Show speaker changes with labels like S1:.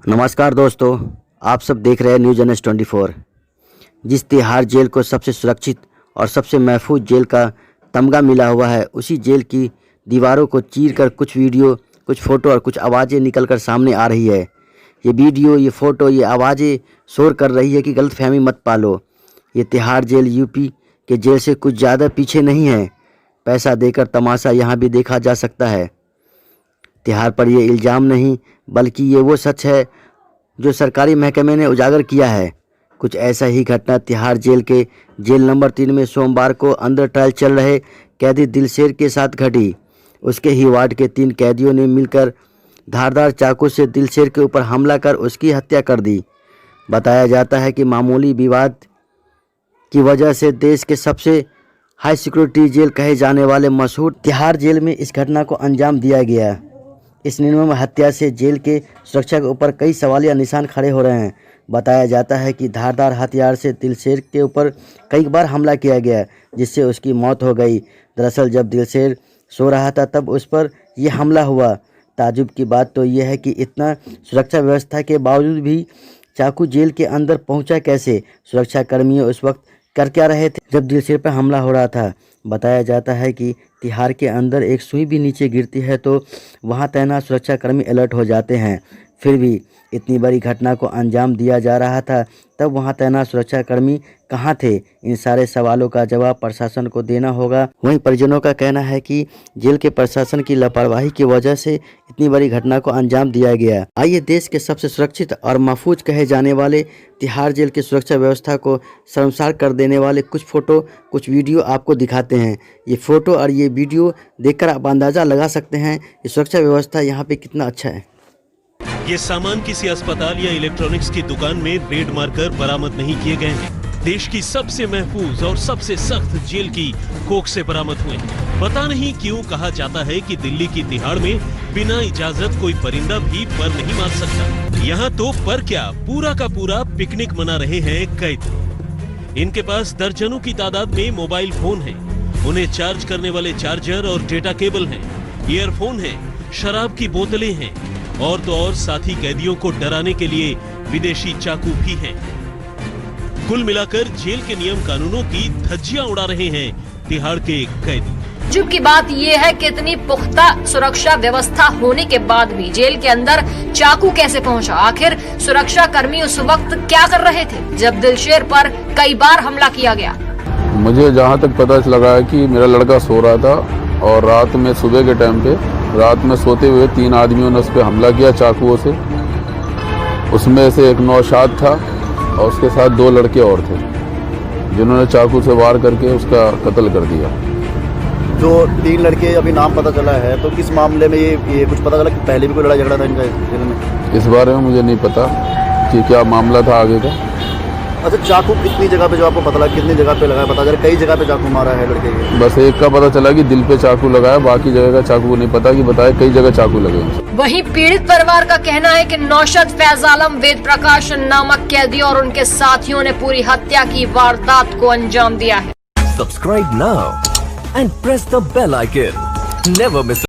S1: नमस्कार दोस्तों, आप सब देख रहे हैं न्यूज़ NS24। जिस तिहाड़ जेल को सबसे सुरक्षित और सबसे महफूज जेल का तमगा मिला हुआ है, उसी जेल की दीवारों को चीरकर कुछ वीडियो, कुछ फ़ोटो और कुछ आवाज़ें निकलकर सामने आ रही है। ये वीडियो, ये फ़ोटो, ये आवाज़ें शोर कर रही है कि गलतफहमी मत पालो। ये तिहाड़ जेल यूपी के जेल से कुछ ज़्यादा पीछे नहीं है। पैसा देकर तमाशा यहाँ भी देखा जा सकता है। तिहाड़ पर ये इल्ज़ाम नहीं, बल्कि ये वो सच है जो सरकारी महकमे ने उजागर किया है। कुछ ऐसा ही घटना तिहाड़ जेल के जेल नंबर 3 में सोमवार को अंडर ट्रायल चल रहे कैदी दिलशेर के साथ घटी। उसके ही वार्ड के 3 कैदियों ने मिलकर धारदार चाकू से दिलशेर के ऊपर हमला कर उसकी हत्या कर दी। बताया जाता है कि मामूली विवाद की वजह से देश के सबसे हाई सिक्योरिटी जेल कहे जाने वाले मशहूर तिहाड़ जेल में इस घटना को अंजाम दिया गया। इस निर्मम हत्या से जेल के सुरक्षा के ऊपर कई सवालिया निशान खड़े हो रहे हैं। बताया जाता है कि धारदार हथियार से दिलशेर के ऊपर कई बार हमला किया गया, जिससे उसकी मौत हो गई। दरअसल जब दिलशेर सो रहा था तब उस पर यह हमला हुआ। ताज्जुब की बात तो यह है कि इतना सुरक्षा व्यवस्था के बावजूद भी चाकू जेल के अंदर पहुंचा कैसे? सुरक्षा कर्मी उस वक्त कर क्या रहे थे जब दिलशेर पर हमला हो रहा था? बताया जाता है कि तिहाड़ के अंदर एक सुई भी नीचे गिरती है तो वहां तैनात सुरक्षाकर्मी अलर्ट हो जाते हैं। फिर भी इतनी बड़ी घटना को अंजाम दिया जा रहा था, तब वहां तैनात सुरक्षाकर्मी कहां थे? इन सारे सवालों का जवाब प्रशासन को देना होगा। वहीं परिजनों का कहना है कि जेल के प्रशासन की लापरवाही की वजह से इतनी बड़ी घटना को अंजाम दिया गया। आइए देश के सबसे सुरक्षित और महफूज कहे जाने वाले तिहाड़ जेल की सुरक्षा व्यवस्था को शर्मसार कर देने वाले कुछ फ़ोटो, कुछ वीडियो आपको दिखाते हैं। ये फ़ोटो और ये वीडियो देखकर आप अंदाज़ा लगा सकते हैं कि सुरक्षा व्यवस्था यहाँ पे कितना अच्छा है।
S2: ये सामान किसी अस्पताल या इलेक्ट्रॉनिक्स की दुकान में रेड मारकर बरामद नहीं किए गए हैं। देश की सबसे महफूज और सबसे सख्त जेल की कोख से बरामद हुए हैं। पता नहीं क्यों कहा जाता है कि दिल्ली की तिहाड़ में बिना इजाजत कोई परिंदा भी पर नहीं मार सकता। यहाँ तो पर क्या, पूरा का पूरा पिकनिक मना रहे हैं कैदी। इनके पास दर्जनों की तादाद में मोबाइल फोन है। उन्हें चार्ज करने वाले चार्जर और डेटा केबल हैं, ईयरफोन है, शराब की बोतलें हैं और तो और साथी कैदियों को डराने के लिए विदेशी चाकू भी हैं। कुल मिलाकर जेल के नियम कानूनों की धज्जियां उड़ा रहे हैं तिहाड़ के कैदी।
S3: ताज्जुब की बात यह है कि इतनी पुख्ता सुरक्षा व्यवस्था होने के बाद भी जेल के अंदर चाकू कैसे पहुंचा? आखिर सुरक्षा कर्मी उस वक्त क्या कर रहे थे जब दिलशेर पर कई बार हमला किया गया?
S4: मुझे जहाँ तक पता लगा है कि मेरा लड़का सो रहा था और रात में सुबह के टाइम पे रात में सोते हुए 3 आदमियों ने उस पर हमला किया चाकुओं से। उसमें से एक नौशाद था और उसके साथ 2 लड़के और थे जिन्होंने चाकू से वार करके उसका कत्ल कर दिया।
S5: जो 3 लड़के अभी नाम पता चला है, तो किस मामले में ये कुछ पता चला कि पहले भी कोई लड़ाई झगड़ा था इनका जेल में?
S4: इस बारे में मुझे नहीं पता कि क्या मामला था आगे का।
S5: अच्छा, चाकू कितनी जगह पे, जो आपको पता लगा कितनी जगह पे लगाया? पता चला कई जगह पे चाकू मारा है लड़के के।
S4: बस एक का पता चला कि दिल पे चाकू लगाया, बाकी जगह का चाकू नहीं पता कि बताए कई जगह चाकू लगे।
S3: वहीं पीड़ित परिवार का कहना है कि नौशाद, फैज आलम, वेद प्रकाश नामक कैदी और उनके साथियों ने पूरी हत्या की वारदात को अंजाम दिया है।
S6: Subscribe now and press the bell icon. Never miss